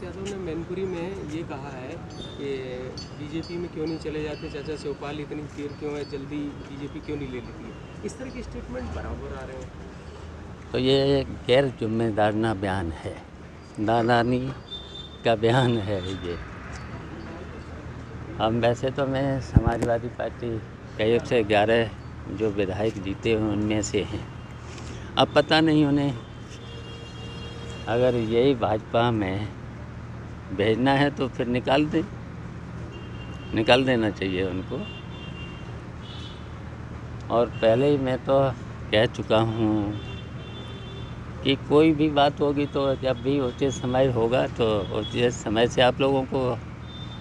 अखिलेश यादव ने मैनपुरी में ये कहा है कि बीजेपी में क्यों नहीं चले जाते चाचा शिवपाल, इतनी देर क्यों है, जल्दी बीजेपी क्यों नहीं ले लेती है। इस तरह के स्टेटमेंट बराबर आ रहे हैं। तो ये गैर जिम्मेदाराना बयान है, नादानी का बयान है ये। हम वैसे तो मैं समाजवादी पार्टी के 1 से 11 जो विधायक जीते हैं उनमें से हैं। अब पता नहीं उन्हें अगर यही भाजपा में भेजना है तो फिर निकाल देना चाहिए उनको। और पहले ही मैं तो कह चुका हूँ कि कोई भी बात होगी तो जब भी उचित समय होगा तो उचित समय से आप लोगों को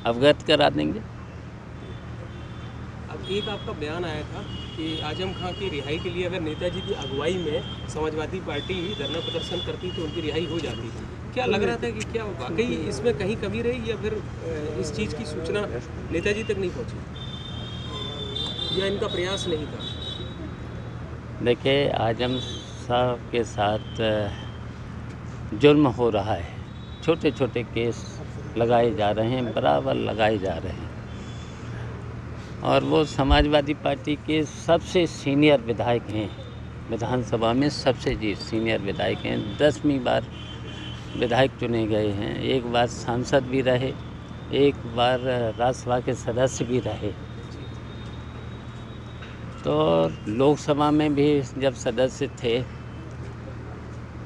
अवगत करा देंगे। अब एक आपका बयान आया था कि आजम खां की रिहाई के लिए अगर नेताजी की अगुवाई में समाजवादी पार्टी धरना प्रदर्शन करती तो उनकी रिहाई हो जाती। क्या लग रहा था कि क्या वाकई इसमें कहीं कमी रही या फिर इस चीज़ की सूचना नेताजी तक नहीं पहुंची या इनका प्रयास नहीं था? देखिए, आजम साहब के साथ जुल्म हो रहा है, छोटे छोटे केस लगाए जा रहे हैं, बराबर लगाए जा रहे हैं। और वो समाजवादी पार्टी के सबसे सीनियर विधायक हैं, विधानसभा में सबसे सीनियर विधायक हैं। 10वीं बार विधायक चुने गए हैं, एक बार सांसद भी रहे, एक बार राज्यसभा के सदस्य भी रहे। तो लोकसभा में भी जब सदस्य थे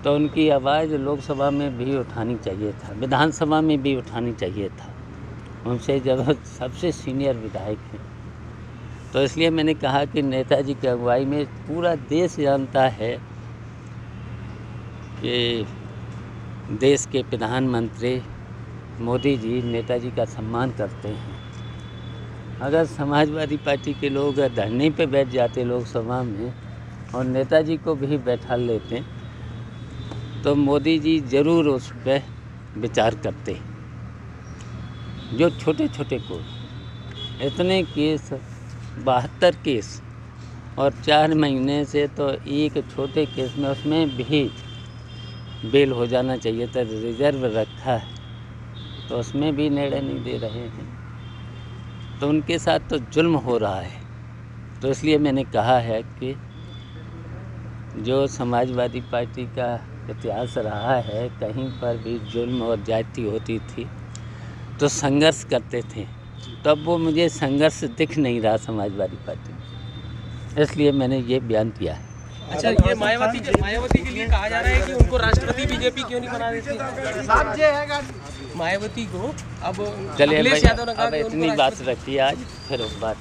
तो उनकी आवाज़ लोकसभा में भी उठानी चाहिए था, विधानसभा में भी उठानी चाहिए था। उनसे जब सबसे सीनियर विधायक हैं तो इसलिए मैंने कहा कि नेताजी की अगुवाई में पूरा देश जानता है कि देश के प्रधानमंत्री मोदी जी नेताजी का सम्मान करते हैं। अगर समाजवादी पार्टी के लोग धरने पे बैठ जाते लोकसभा में और नेताजी को भी बैठा लेते तो मोदी जी ज़रूर उस पर विचार करते। जो छोटे छोटे को इतने केस 72 केस और 4 महीने से तो एक छोटे केस में उसमें भी बेल हो जाना चाहिए था, रिजर्व रखा है तो उसमें भी निर्णय नहीं दे रहे हैं। तो उनके साथ तो जुल्म हो रहा है। तो इसलिए मैंने कहा है कि जो समाजवादी पार्टी का इतिहास रहा है, कहीं पर भी जुल्म और ज्यादती होती थी तो संघर्ष करते थे, तब वो मुझे संघर्ष दिख नहीं रहा समाजवादी पार्टी में, इसलिए मैंने ये बयान किया है। अच्छा, ये मायावती के लिए कहा जा रहा है कि उनको राष्ट्रपति बीजेपी क्यों नहीं बना देती मायावती को? अब चलिए अखिलेश यादव ने कहा अब कि इतनी बात रखी आज, फिर बात